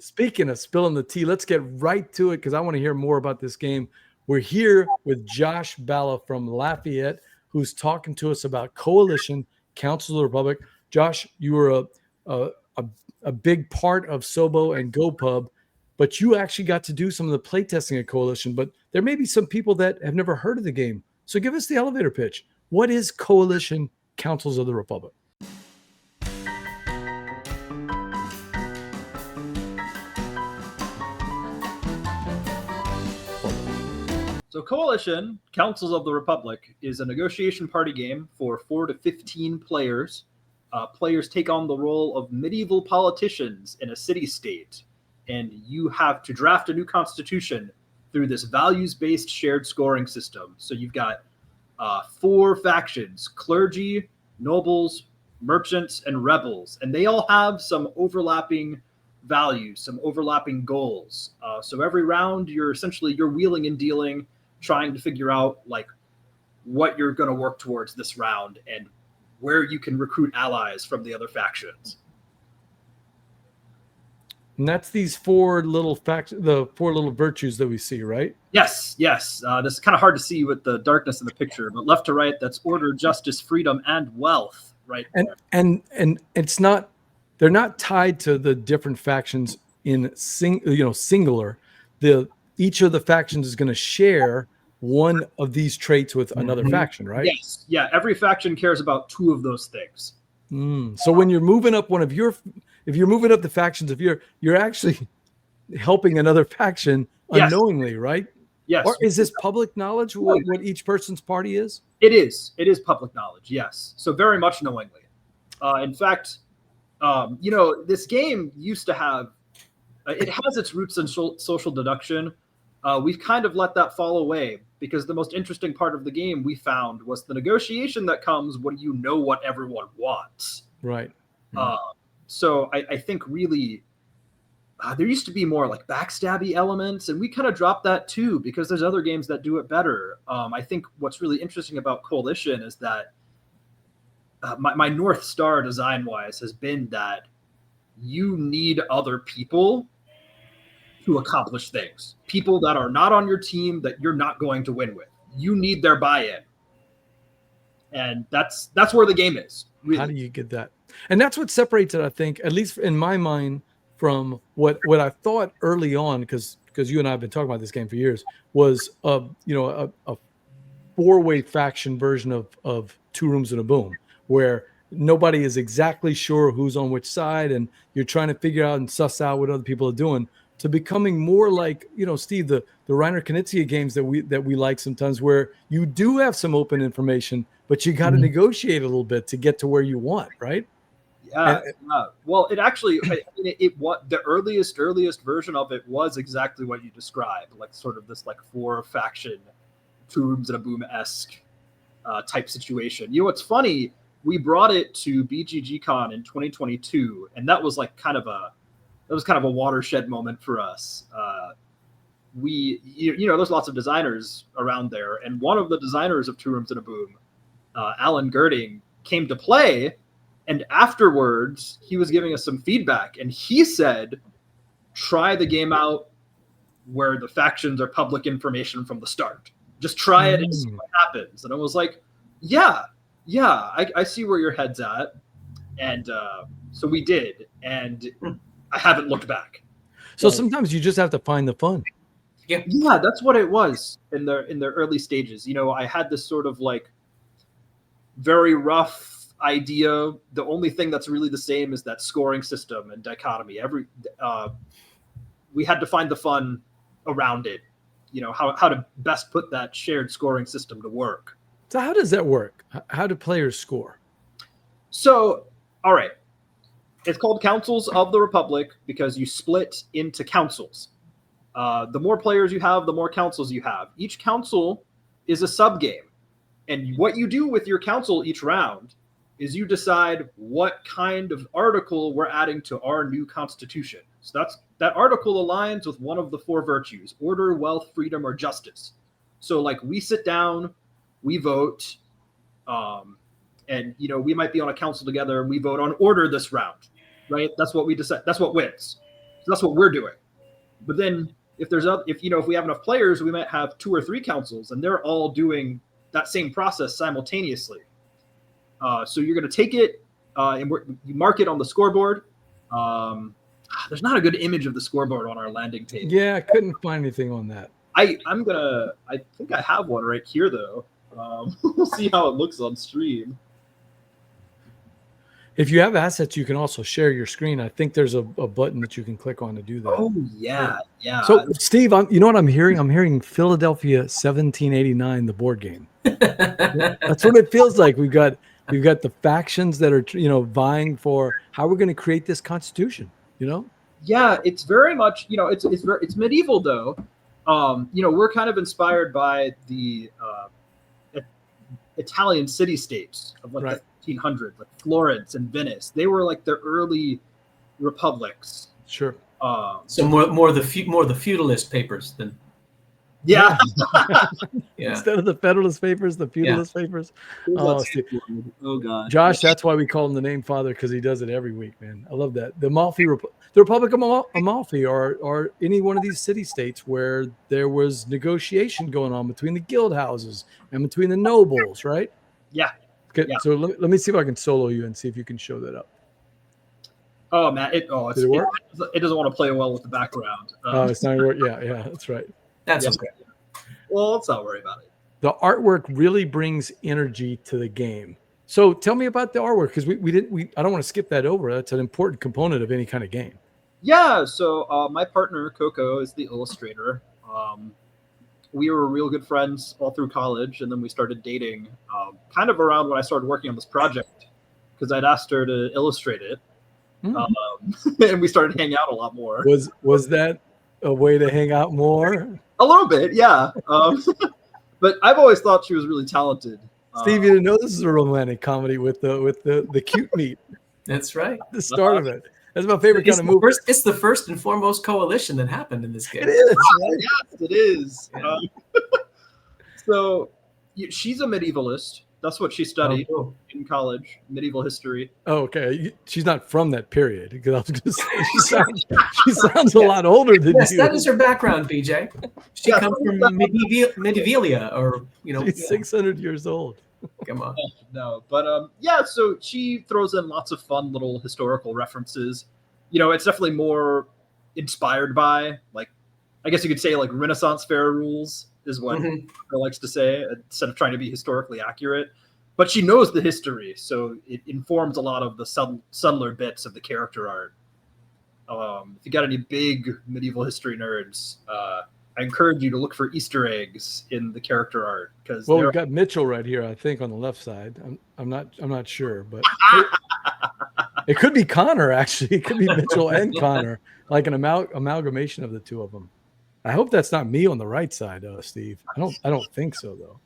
speaking of spilling the tea, let's get right to it because I want to hear more about this game. We're here with Josh Ballagh from Lafayette, who's talking to us about Coalition, Council of the Republic. Josh, you were a big part of Sobo and GEAUXPUB, but you actually got to do some of the playtesting at Coalition. But there may be some people that have never heard of the game. So give us the elevator pitch. What is Coalition, Councils of the Republic? So Coalition, Councils of the Republic, is a negotiation party game for 4 to 15 players. Players take on the role of medieval politicians in a city-state, and you have to draft a new constitution through this values-based shared scoring system. So you've got 4 factions: clergy, nobles, merchants, and rebels, and they all have some overlapping values, some overlapping goals. So every round, you're wheeling and dealing, trying to figure out like what you're going to work towards this round and where you can recruit allies from the other factions. And that's these 4 little the 4 little virtues that we see, right? Yes. This is kind of hard to see with the darkness in the picture, but left to right, that's order, justice, freedom, and wealth, right? And it's not, they're not tied to the different factions in singular. Each of the factions is going to share one of these traits with another faction, right? Yes. Yeah. Every faction cares about 2 of those things. So when you're moving up if you're moving up the factions, if you're actually helping another faction unknowingly, right? Yes. Or is this public knowledge what each person's party is? It is. It is public knowledge. Yes. So very much knowingly. In fact, this game used to have, it has its roots in social deduction. We've kind of let that fall away because the most interesting part of the game we found was the negotiation that comes when you know what everyone wants. Right. So I think really there used to be more like backstabby elements, and we kind of dropped that too because there's other games that do it better. I think what's really interesting about Coalition is that my North Star design-wise has been that you need other people to accomplish things. People that are not on your team that you're not going to win with. You need their buy-in. And that's where the game is. Really. How do you get that? And that's what separates it, I think, at least in my mind, from what I thought early on, because you and I have been talking about this game for years, was a 4-way faction version of Two Rooms and a Boom, where nobody is exactly sure who's on which side, and you're trying to figure out and suss out what other people are doing, to becoming more like, Steve, the Reiner Knizia games that we like sometimes, where you do have some open information, but you got to negotiate a little bit to get to where you want, right? Yeah. Well, it actually, it what the earliest version of it was exactly what you described, like sort of this like 4 faction, Two Rooms and a Boom-esque type situation. What's funny? We brought it to BGGCon in 2022, and that was like kind of a watershed moment for us. There's lots of designers around there, and one of the designers of Two Rooms and a Boom, Alan Girding, came to play, and afterwards he was giving us some feedback, and he said, try the game out where the factions are public information from the start. Just try it and see what happens. And I was like, yeah, I see where your head's at. And so we did, and I haven't looked back. So sometimes you just have to find the fun. Yeah, that's what it was in the early stages. I had this sort of like very rough idea. The only thing that's really the same is that scoring system and dichotomy. We had to find the fun around it. How to best put that shared scoring system to work. So how does that work? How do players score? So, all right. It's called Councils of the Republic because you split into councils. The more players you have, the more councils you have. Each council is a sub-game. And what you do with your council each round is you decide what kind of article we're adding to our new constitution. So that article aligns with one of the 4 virtues: order, wealth, freedom, or justice. So like we sit down, we vote, and we might be on a council together and we vote on order this round, right? That's what we decide. That's what wins. So that's what we're doing. But then if we have enough players, we might have 2 or 3 councils, and they're all doing that same process simultaneously. So you're going to take it and you mark it on the scoreboard. There's not a good image of the scoreboard on our landing page. Yeah, I couldn't find anything on that. I think I have one right here though. We'll see how it looks on stream. If you have assets, you can also share your screen. I think there's a button that you can click on to do that. Oh yeah. So Steve, you know what I'm hearing? I'm hearing Philadelphia 1789, the board game. That's what it feels like. We've got the factions that are vying for how we're going to create this constitution. Yeah, it's very much it's medieval though. We're kind of inspired by the Italian city-states of like the 1500s, like Florence and Venice. They were like the early republics. Sure. So more the feudalist papers than. Yeah. Instead of the Federalist Papers, the Feudalist Papers. Oh God. Josh, that's why we call him the Name Father, because he does it every week, man. I love that. The Republic of Amalfi, or any one of these city-states where there was negotiation going on between the guild houses and between the nobles, right? Yeah. Okay, yeah. So let me see if I can solo you and see if you can show that up. Oh man, it doesn't want to play well with the background. It's not work. Yeah, that's right. That's okay. Well, let's not worry about it. The artwork really brings energy to the game. So tell me about the artwork, because I don't want to skip that over. That's an important component of any kind of game. Yeah. So my partner Coco is the illustrator. We were real good friends all through college, and then we started dating kind of around when I started working on this project, because I'd asked her to illustrate it, and we started hanging out a lot more. Was that a way to hang out more? A little bit, yeah. But I've always thought she was really talented. Steve, you didn't know this is a romantic comedy with the cute meat. That's right. The start of it. That's my favorite kind of movie. It's the first and foremost coalition that happened in this game. It is. Right? Yes, it is. Yeah. So she's a medievalist. That's what she studied in college, medieval history. Oh, okay. She's not from that period, because I was going to say she sounds a lot older than you. Yes, that is her background, BJ. She comes from Medievalia, or she's 600 years old. Come on. No, but so she throws in lots of fun little historical references. It's definitely more inspired by, like, I guess you could say, like, Renaissance fair rules is what her likes to say, instead of trying to be historically accurate. But she knows the history, so it informs a lot of the subtler bits of the character art. If you got any big medieval history nerds, I encourage you to look for Easter eggs in the character art, because we've got Mitchell right here, I think, on the left side. I'm not sure, but it could be Connor, actually. It could be Mitchell and Connor, like an amalgamation of the two of them. I hope that's not me on the right side, Steve. I don't think so, though.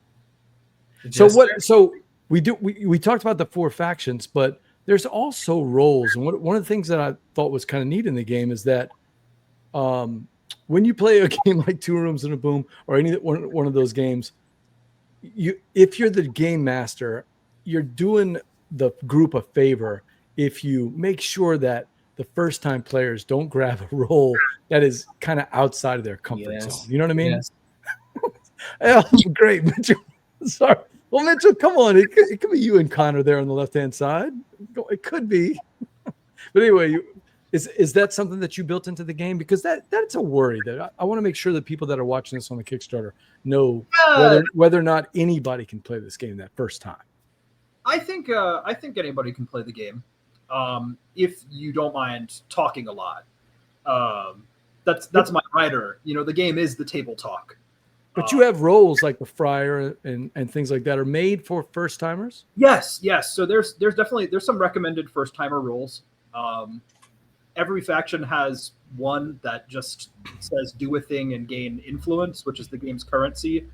So we talked about the 4 factions, but there's also roles, and one of the things that I thought was kind of neat in the game is that when you play a game like Two Rooms and a Boom, or any one of those games, if you're the game master, you're doing the group a favor if you make sure that the first time players don't grab a role that is kind of outside of their comfort zone. You know what I mean? Yes. Oh, great, Mitchell. Sorry. Well, Mitchell, come on. It could be you and Connor there on the left-hand side. It could be. But anyway, is that something that you built into the game? Because that's a worry that I want to make sure that people that are watching this on the Kickstarter know whether or not anybody can play this game that first time. I think anybody can play the game. If you don't mind talking a lot. That's my writer. The game is the table talk. But you have roles like the friar and things like that are made for first timers? Yes. So there's some recommended first timer roles. Every faction has one that just says do a thing and gain influence, which is the game's currency.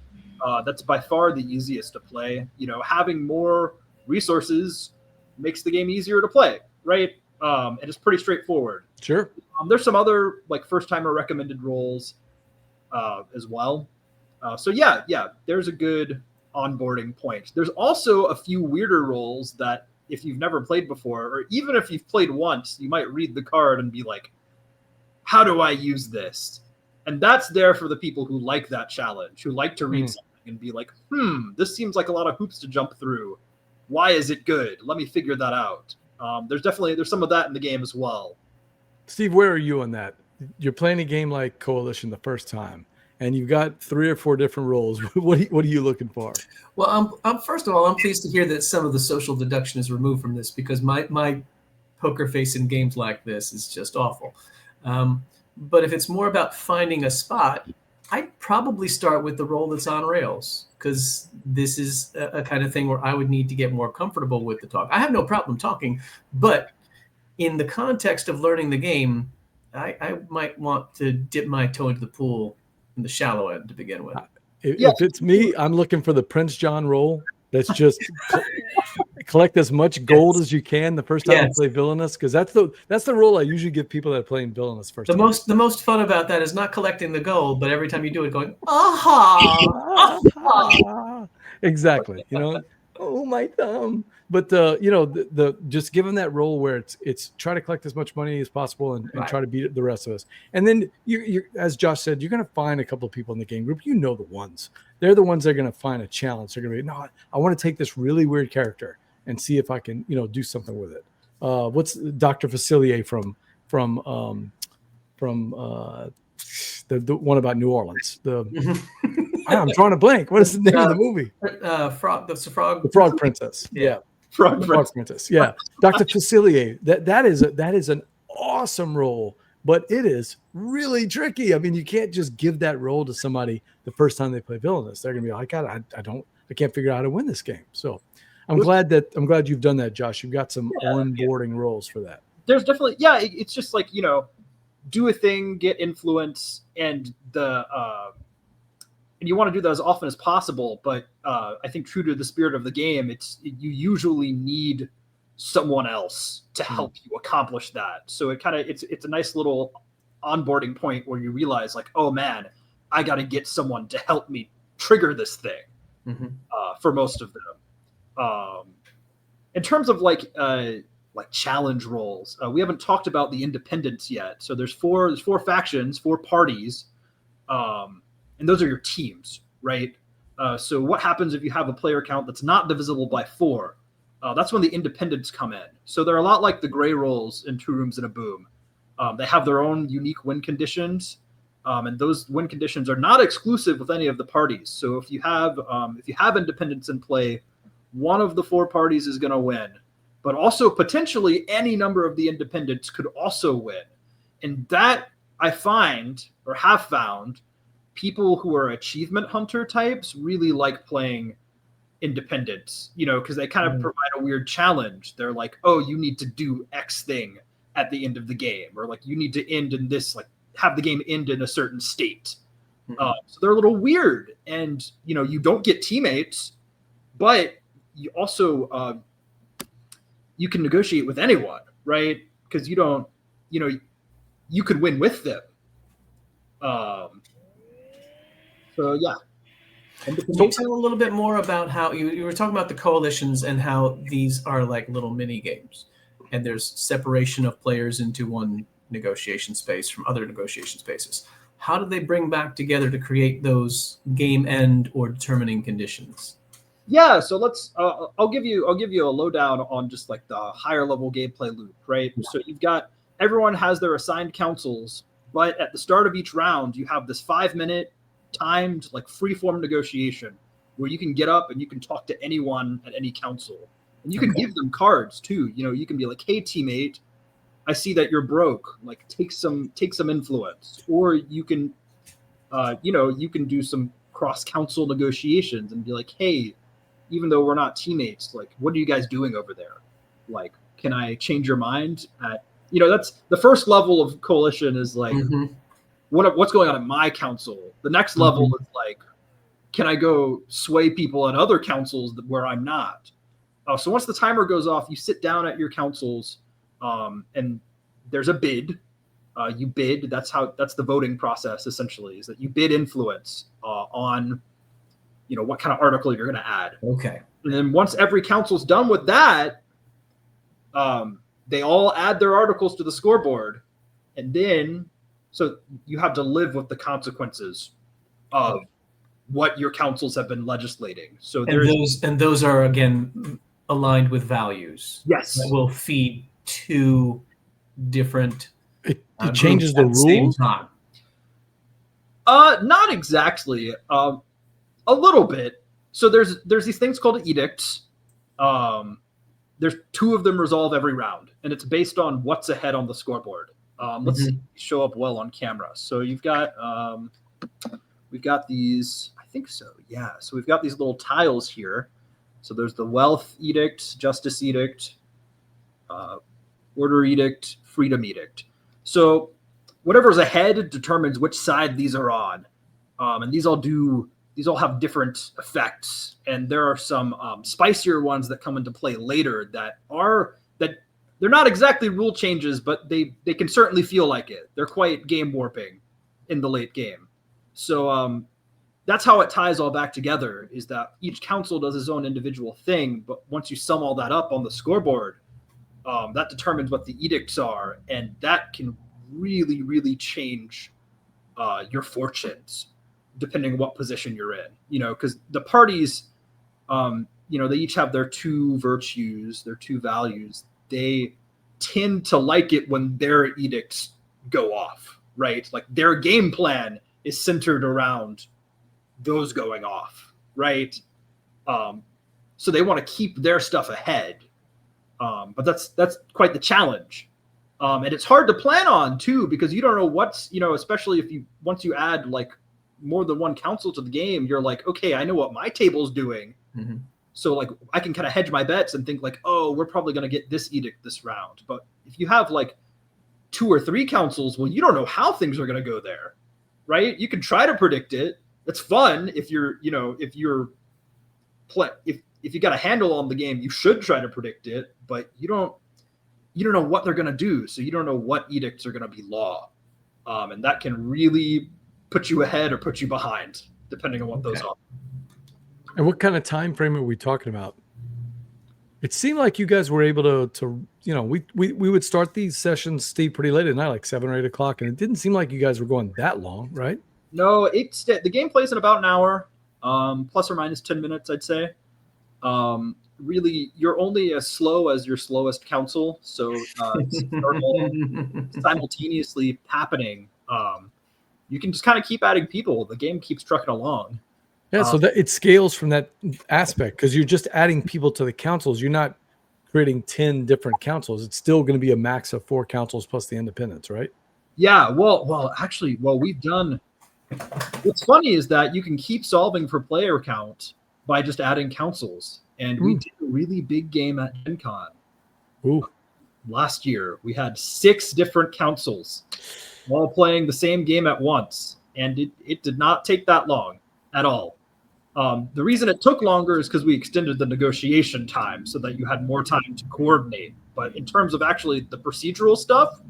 That's by far the easiest to play. Having more resources makes the game easier to play, right? And it's pretty straightforward. Sure. There's some other like first timer recommended roles as well. So yeah, there's a good onboarding point. There's also a few weirder roles that if you've never played before, or even if you've played once, you might read the card and be like, how do I use this? And that's there for the people who like that challenge, who like to read something and be like, this seems like a lot of hoops to jump through. Why is it good? Let me figure that out. There's some of that in the game as well. Steve, where are you on that? You're playing a game like Coalition the first time, and you've got 3 or 4 different roles. What are you looking for? Well, first of all, I'm pleased to hear that some of the social deduction is removed from this, because my poker face in games like this is just awful. But if it's more about finding a spot, I'd probably start with the role that's on rails, because this is a kind of thing where I would need to get more comfortable with the talk. I have no problem talking, but in the context of learning the game, I might want to dip my toe into the pool in the shallow end to begin with. If it's me, I'm looking for the Prince John role. That's just collect as much gold as you can the first time you play villainous, because that's the role I usually give people that are playing villainous first. The most fun about that is not collecting the gold, but every time you do it, going aha. Exactly. Oh, my thumb. But the just give them that role where it's try to collect as much money as possible and try to beat the rest of us. And then you as Josh said, you're going to find a couple of people in the game group. The ones. They're the ones that are going to find a challenge. They're going to be, no, I want to take this really weird character and see if I can, do something with it. What's Dr. Facilier from the one about New Orleans? I'm drawing a blank. What is the name of the movie? The Frog Princess. Yeah. Frog Princess. Yeah. Dr. Facilier. That is an awesome role, but it is really tricky. I mean, you can't just give that role to somebody the first time they play villainous. They're gonna be like, I can't figure out how to win this game. So I'm glad you've done that, Josh. You've got some onboarding roles for that. There's definitely it's just like, do a thing, get influence, and and you want to do that as often as possible. But I think true to the spirit of the game, you usually need someone else to help you accomplish that. So it's a nice little onboarding point where you realize, like, oh man, I got to get someone to help me trigger this thing. For most of them. In terms of like challenge roles, we haven't talked about the independents yet. So there's four factions, 4 parties, and those are your teams, right? So what happens if you have a player count that's not divisible by 4? That's when the independents come in. So they're a lot like the gray roles in Two Rooms and a Boom. They have their own unique win conditions, and those win conditions are not exclusive with any of the parties. So if you have independents in play, one of the 4 parties is going to win, but also potentially any number of the independents could also win. And that I have found people who are achievement hunter types really like playing independents, because they kind of provide a weird challenge. They're like, oh, you need to do X thing at the end of the game, or like you need to end in this, like have the game end in a certain state. So they're a little weird, and you don't get teammates, but you also you can negotiate with anyone, right? Because you don't, you could win with them. So yeah. Can you tell a little bit more about how you were talking about the coalitions and how these are like little mini games, and there's separation of players into one negotiation space from other negotiation spaces. How do they bring back together to create those game end or determining conditions? Yeah, so let's. I'll give you a lowdown on just like the higher level gameplay loop, right? Yeah. So you've got everyone has their assigned councils, but at the start of each round, you have this 5-minute timed like free-form negotiation where you can get up and you can talk to anyone at any council, and you can give them cards too. You can be like, hey teammate, I see that you're broke, like take some influence. Or you can you can do some cross council negotiations and be like, hey, even though we're not teammates, like what are you guys doing over there? Like, can I change your mind at that's the first level of coalition, is like what's going on at my council. The next level is like, can I go sway people at other councils where I'm not? So once the timer goes off, you sit down at your councils, and there's a bid. You bid. That's the voting process essentially, is that you bid influence on, what kind of article you're going to add. Okay. And then once every council's done with that, they all add their articles to the scoreboard, and then So you have to live with the consequences of what your councils have been legislating. So those are again aligned with values. Yes. That will feed two different It changes the rules? Same time. Not exactly. A little bit. So there's these things called edicts. There's 2 of them resolve every round, and it's based on what's ahead on the scoreboard. Let's show up well on camera. So we've got these, I think so. Yeah. So we've got these little tiles here. So there's the wealth edict, justice edict, order edict, freedom edict. So whatever's ahead determines which side these are on. And these all have different effects. And there are some spicier ones that come into play later that they're not exactly rule changes, but they can certainly feel like it. They're quite game warping in the late game. So that's how it ties all back together, is that each council does its own individual thing. But once you sum all that up on the scoreboard, that determines what the edicts are. And that can really, really change your fortunes, depending on what position you're in. Because the parties, they each have their 2 virtues, their 2 values. They tend to like it when their edicts go off, right? Like their game plan is centered around those going off, right? So they want to keep their stuff ahead. But that's quite the challenge. And it's hard to plan on too, because you don't know what's, especially once you add like more than one council to the game, you're like, okay, I know what my table's doing. Mm-hmm. So like I can kind of hedge my bets and think like, oh, we're probably going to get this edict this round. But if you have like 2 or 3 councils, well, you don't know how things are going to go there, right? You can try to predict it. It's fun if you're, if you got a handle on the game, you should try to predict it, but you don't know what they're going to do. So you don't know what edicts are going to be law. And that can really put you ahead or put you behind, depending on what those are. And what kind of time frame are we talking about? It seemed like you guys were able to we would start these sessions, Steve, pretty late at night, like 7 or 8 o'clock. And it didn't seem like you guys were going that long, right? No, the game plays in about an hour, plus or minus 10 minutes, I'd say. Really, you're only as slow as your slowest council. So simultaneously happening. You can just kind of keep adding people. The game keeps trucking along. Yeah, so that it scales from that aspect, because you're just adding people to the councils. You're not creating 10 different councils. It's still going to be a max of 4 councils plus the independents, right? Yeah, actually, we've done. What's funny is that you can keep solving for player count by just adding councils. And we did a really big game at Gen Con. Last year. We had 6 different councils all playing the same game at once. And it did not take that long at all. The reason it took longer is because we extended the negotiation time so that you had more time to coordinate. But in terms of actually the procedural stuff,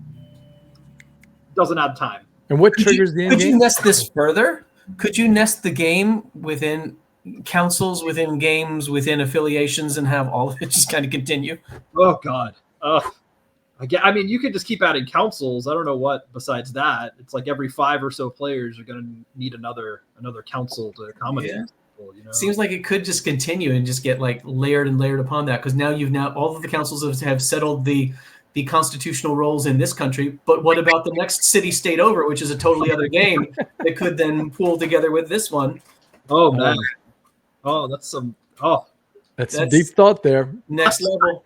it doesn't add time. And what triggers the end game? Could you nest this further? Could you nest the game within councils, within games, within affiliations, and have all of it just kind of continue? Oh, God. I mean, you could just keep adding councils. I don't know what besides that. It's like every 5 or so players are going to need another council to accommodate. Yeah. People, Seems like it could just continue and just get like layered and layered upon that, because now all of the councils have settled the constitutional roles in this country. But what about the next city-state over, which is a totally other game that could then pool together with this one? Oh, man. That's some deep thought there. Next level.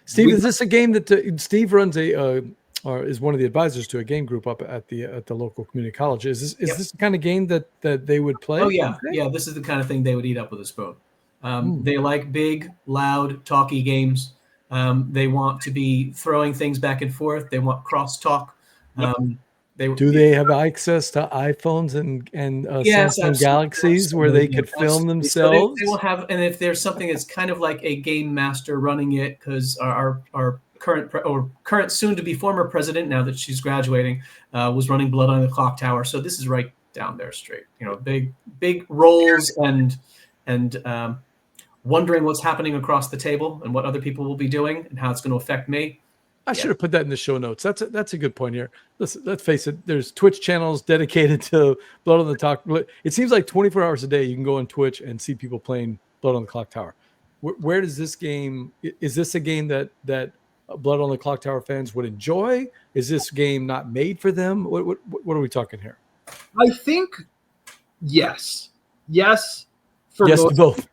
Steve, is this a game that Steve runs or is one of the advisors to a game group up at the local community college? Is this the kind of game that they would play? Oh yeah, yeah. This is the kind of thing they would eat up with a spoon. They like big, loud, talky games. They want to be throwing things back and forth. They want crosstalk. Do they have access to iPhones and Samsung Galaxies where they could film themselves? They will have, and if there's something that's kind of like a game master running it, because our current soon to be former president, now that she's graduating, was running Blood on the Clock Tower. So this is right down their street. Big roles and wondering what's happening across the table and what other people will be doing and how it's going to affect me. I should have put that in the show notes. That's a good point here. Let's face it. There's Twitch channels dedicated to Blood on the Clock. It seems like 24 hours a day you can go on Twitch and see people playing Blood on the Clock Tower. Where does this game? Is this a game that Blood on the Clock Tower fans would enjoy? Is this game not made for them? What are we talking here? I think yes. For both.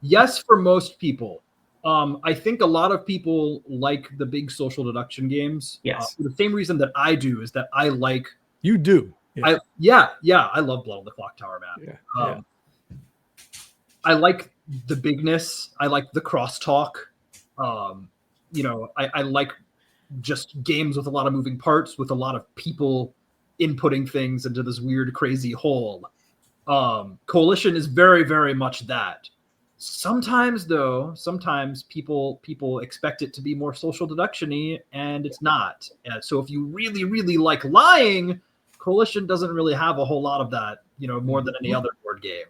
Yes, for most people. I think a lot of people like the big social deduction games. Yes. For the same reason that I do is that I like. You do. Yeah. I love Blood on the Clock Tower, man. Yeah. I like the bigness. I like the crosstalk. I like just games with a lot of moving parts, with a lot of people inputting things into this weird, crazy whole. Coalition is very, very much that. Sometimes people expect it to be more social deduction-y, and it's not. So if you really, really like lying, Coalition doesn't really have a whole lot of that, more than any other board game.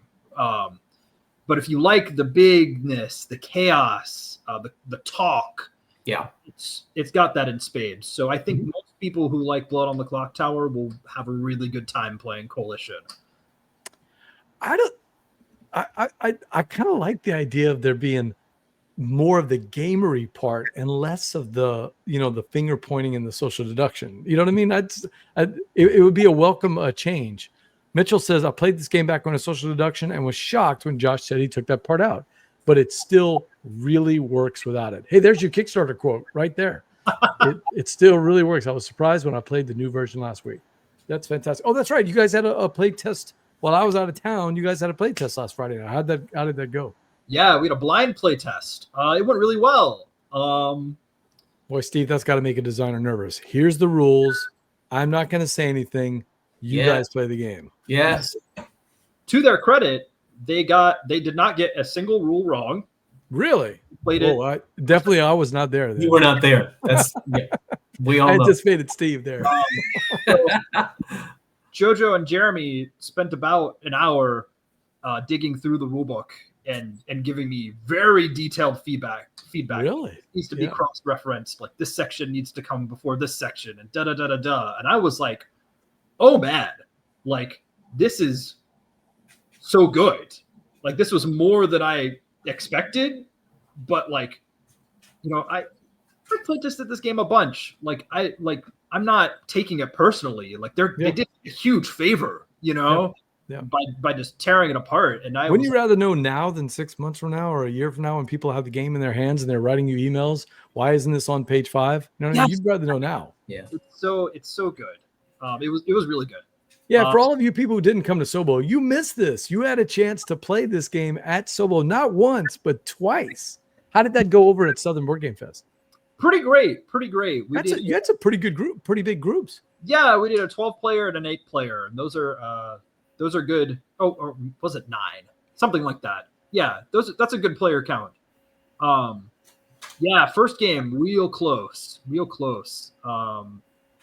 But if you like the bigness, the chaos, the talk, it's got that in spades. So I think most people who like Blood on the Clock Tower will have a really good time playing Coalition. I kind of like the idea of there being more of the gamery part and less of the the finger pointing and the social deduction. You know what I mean? It would be a welcome change. Mitchell says, I played this game back on a social deduction and was shocked when Josh said he took that part out, but it still really works without it. Hey, there's your Kickstarter quote right there. It still really works. I was surprised when I played the new version last week. That's fantastic. Oh, that's right. You guys had a play test while I was out of town. You guys had a play test last Friday night. How did that go? Yeah, we had a blind play test. It went really well. Boy, Steve, that's got to make a designer nervous. Here's the rules. I'm not going to say anything. You guys play the game. Yes. To their credit, they did not get a single rule wrong. Really? Played it. I was not there. You were not there. That's we all I know. anticipated Steve there. Jojo and Jeremy spent about an hour digging through the rule book and giving me very detailed feedback. Really? It needs to be cross-referenced. Like this section needs to come before this section and da-da-da-da-da. And I was like, oh man, like this is so good. Like this was more than I expected, but like, I played tested this game a bunch. I'm not taking it personally. Like they did a huge favor, by just tearing it apart. And wouldn't you rather know now than 6 months from now or a year from now when people have the game in their hands and they're writing you emails? Why isn't this on page 5? You'd rather know now. Yeah. It's so good. It was really good. Yeah, for all of you people who didn't come to Sobo, you missed this. You had a chance to play this game at Sobo, not once, but twice. How did that go over at Southern Board Game Fest? Pretty great. You had some pretty good group, pretty big groups. Yeah, we did a 12-player and an 8-player, and those are good. Oh, or was it 9? Something like that. Yeah, that's a good player count. Yeah, first game, real close.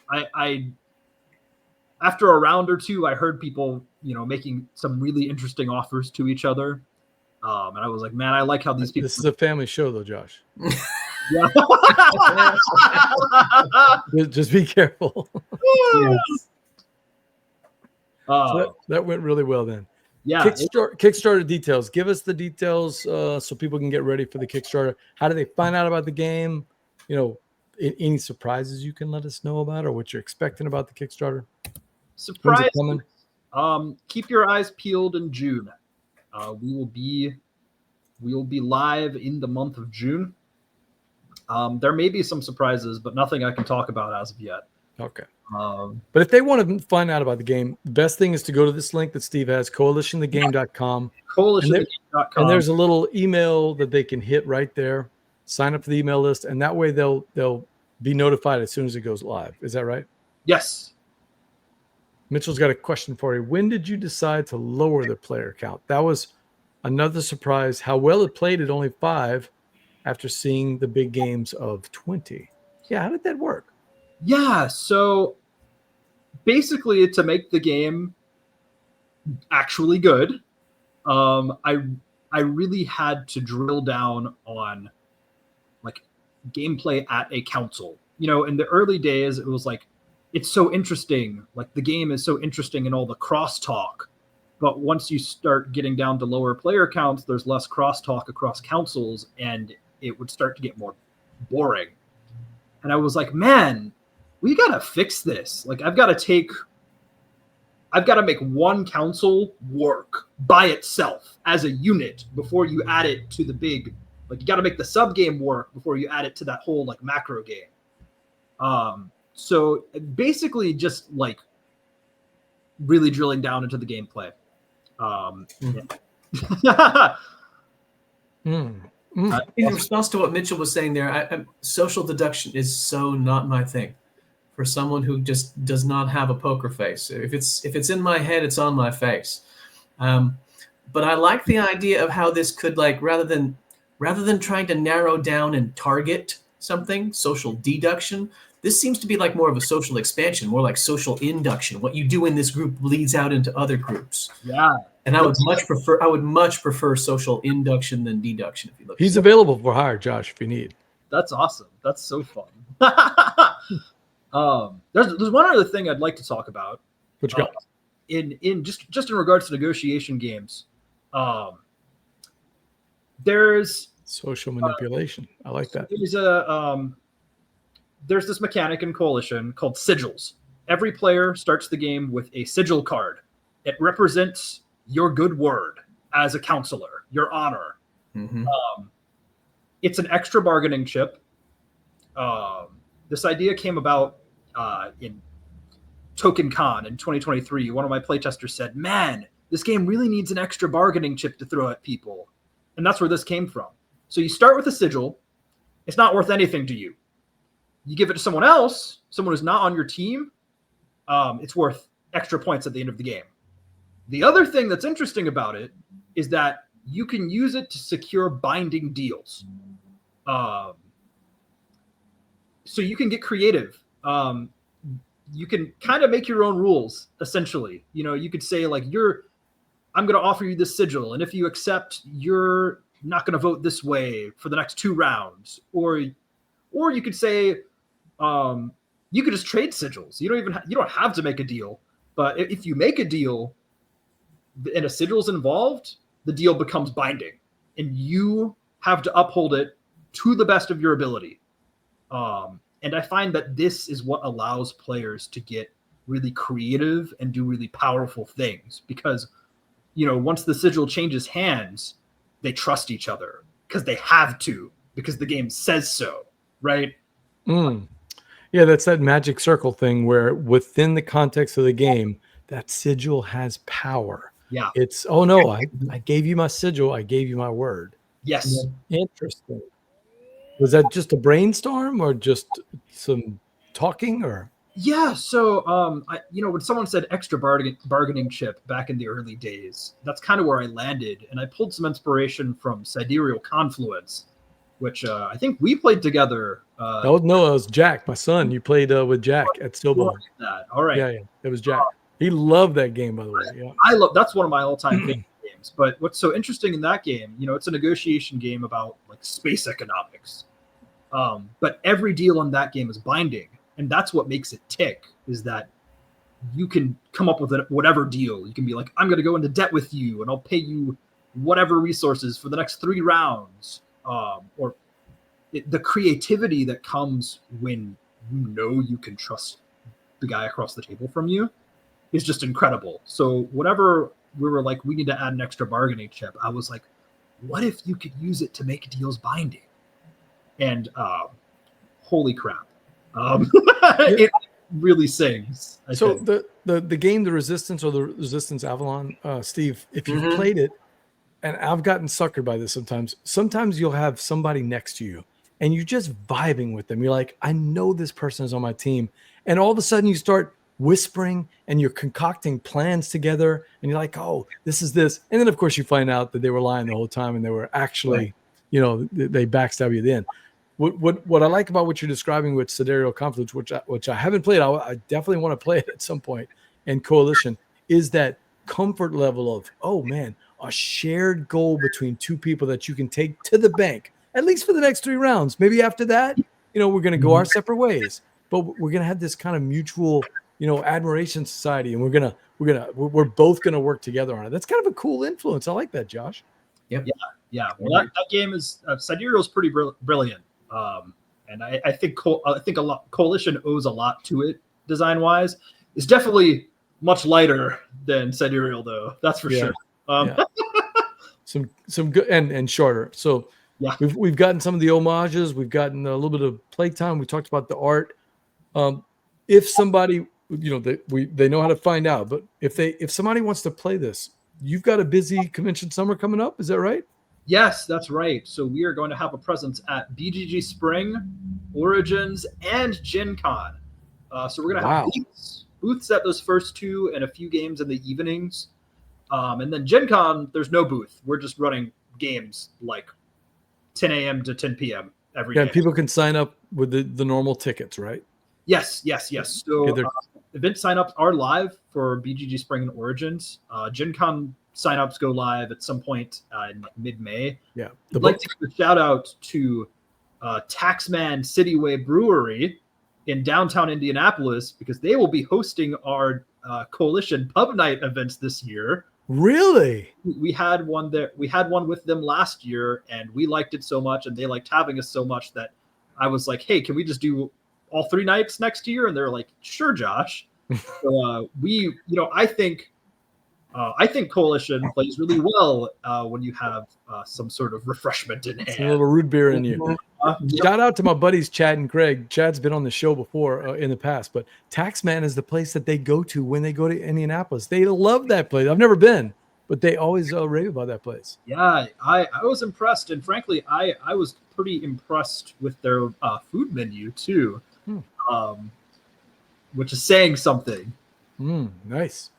I after a round or two, I heard people, making some really interesting offers to each other. And I was like, man, I like how these people. This is a family show, though, Josh. Yeah. Just be careful. Yes. So that went really well then. Yeah. Kickstarter details. Give us the details so people can get ready for the Kickstarter. How do they find out about the game? Any surprises you can let us know about or what you're expecting about the Kickstarter? Surprise. Keep your eyes peeled in June. We will be live in the month of June. There may be some surprises, but nothing I can talk about as of yet. Okay. But if they want to find out about the game, the best thing is to go to this link that Steve has, coalitionthegame.com. Coalitionthegame.com. And there's a little email that they can hit right there. Sign up for the email list, and that way they'll be notified as soon as it goes live. Is that right? Yes. Mitchell's got a question for you. When did you decide to lower the player count? That was another surprise. How well it played at only 5 after seeing the big games of 20. Yeah, how did that work? Yeah, so basically to make the game actually good, I really had to drill down on like gameplay at a council in the early days, it was like, it's so interesting. Like the game is so interesting in all the crosstalk. But once you start getting down to lower player counts, there's less crosstalk across councils, and it would start to get more boring. And I was like, man, we got to fix this. Like, I've got to make one council work by itself as a unit before you add it to the big, like, you got to make the sub game work before you add it to that whole like macro game. So basically just like really drilling down into the gameplay. In response to what Mitchell was saying there, social deduction is so not my thing. For someone who just does not have a poker face, if it's in my head, it's on my face. But I like the idea of how this could, like, rather than trying to narrow down and target something, social deduction, this seems to be like more of a social expansion, more like social induction. What you do in this group bleeds out into other groups. Yeah. And I would much prefer social induction than deduction. If you look, He's available for hire, Josh, if you need. That's awesome. That's so fun. There's one other thing I'd like to talk about. What you got? In just in regards to negotiation games, there's Social manipulation. I like that. There's this mechanic in Coalition called sigils. Every player starts the game with a sigil card. It represents your good word as a counselor, your honor. Mm-hmm. It's an extra bargaining chip. This idea came about in Token Con in 2023. One of my playtesters said, man, this game really needs an extra bargaining chip to throw at people. And that's where this came from. So you start with a sigil. It's not worth anything to you. You give it to someone else, someone who's not on your team, it's worth extra points at the end of the game. The other thing that's interesting about it is that you can use it to secure binding deals. So you can get creative. You can kind of make your own rules, essentially. You could say, like, I'm going to offer you this sigil, and if you accept, you're not going to vote this way for the next 2 rounds. Or you could say, you could just trade sigils. You don't have to make a deal, but if you make a deal and a sigil's involved, the deal becomes binding, and you have to uphold it to the best of your ability. And I find that this is what allows players to get really creative and do really powerful things, because, once the sigil changes hands, they trust each other because they have to, because the game says so, right? Yeah, that's that magic circle thing where within the context of the game, that sigil has power. Yeah. It's, oh no, I gave you my sigil, I gave you my word. Yes. Interesting. Was that just a brainstorm or just some talking or? Yeah. So, when someone said extra bargaining chip back in the early days, that's kind of where I landed. And I pulled some inspiration from Sidereal Confluence, which I think we played together. It was Jack, my son. You played with Jack at Stillborn. All right. Yeah, it was Jack. He loved that game, by the way. Yeah. That's one of my all-time favorite games. But what's so interesting in that game, it's a negotiation game about like space economics. But every deal in that game is binding, and that's what makes it tick. Is that you can come up with whatever deal. You can be like, I'm going to go into debt with you, and I'll pay you whatever resources for the next 3 rounds. The creativity that comes when you can trust the guy across the table from you is just incredible. So whenever we were like, we need to add an extra bargaining chip, I was like, what if you could use it to make deals binding? And holy crap, it really sings. So the game, The Resistance, or The Resistance Avalon, Steve, if you've played it, and I've gotten suckered by this sometimes you'll have somebody next to you and you're just vibing with them. You're like, I know this person is on my team. And all of a sudden you start whispering and you're concocting plans together and you're like, oh, this is this. And then of course you find out that they were lying the whole time and they were actually, they backstab you then. What I like about what you're describing with Sidereal Confluence, which I haven't played, I definitely want to play it at some point, and Coalition, is that comfort level of, oh man, a shared goal between 2 people that you can take to the bank, at least for the next 3 rounds. Maybe after that, we're going to go our separate ways, but we're going to have this kind of mutual, admiration society, and we're both going to work together on it. That's kind of a cool influence. I like that, Josh. Yep. Yeah. Well, that game is Sidereal is pretty brilliant. And I think Coalition owes a lot to it design wise. It's definitely much lighter than Sidereal, though. That's for sure. Some good and shorter. So we've gotten some of the homages. We've gotten a little bit of playtime. We talked about the art. If somebody, they know how to find out. But if somebody wants to play this, you've got a busy convention summer coming up. Is that right? Yes, that's right. So we are going to have a presence at BGG Spring, Origins, and Gen Con. So we're going to have booths at those first two and a few games in the evenings. And then Gen Con, there's no booth. We're just running games like 10 a.m. to 10 p.m. every day. Yeah, people can sign up with the normal tickets, right? Yes. So event signups are live for BGG Spring and Origins. Gen Con signups go live at some point in mid-May. Yeah. I'd like to give a shout out to Taxman Cityway Brewery in downtown Indianapolis, because they will be hosting our Coalition Pub Night events this year. Really? We had one there. We had one with them last year, and we liked it so much, and they liked having us so much that I was like, "Hey, can we just do all 3 nights next year?" And they're like, "Sure, Josh." So I think Coalition plays really well when you have some sort of refreshment in hand. A little root beer in you. Shout out to my buddies Chad and Craig. Chad's been on the show before in the past, but Taxman is the place that they go to when they go to Indianapolis. They love that place. I've never been, but they always rave about that place. Yeah, I was impressed, and frankly, I was pretty impressed with their food menu too, which is saying something. Nice.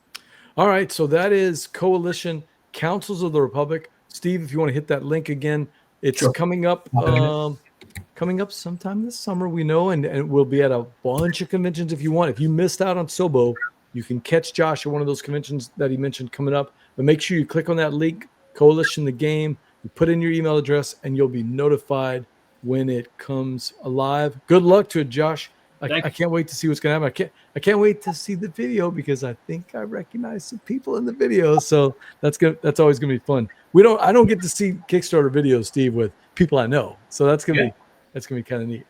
All right, so that is Coalition Councils of the Republic. Steve, if you want to hit that link again, it's coming up sometime this summer, we know, and we'll be at a bunch of conventions if you want. If you missed out on Sobo, you can catch Josh at one of those conventions that he mentioned coming up. But make sure you click on that link, Coalition the Game, you put in your email address, and you'll be notified when it comes alive. Good luck to it, Josh. I can't wait to see what's going to happen. I can't wait to see the video, because I think I recognize some people in the video. So that's good. That's always going to be fun. I don't get to see Kickstarter videos, Steve, with people I know. So that's going to be kind of neat.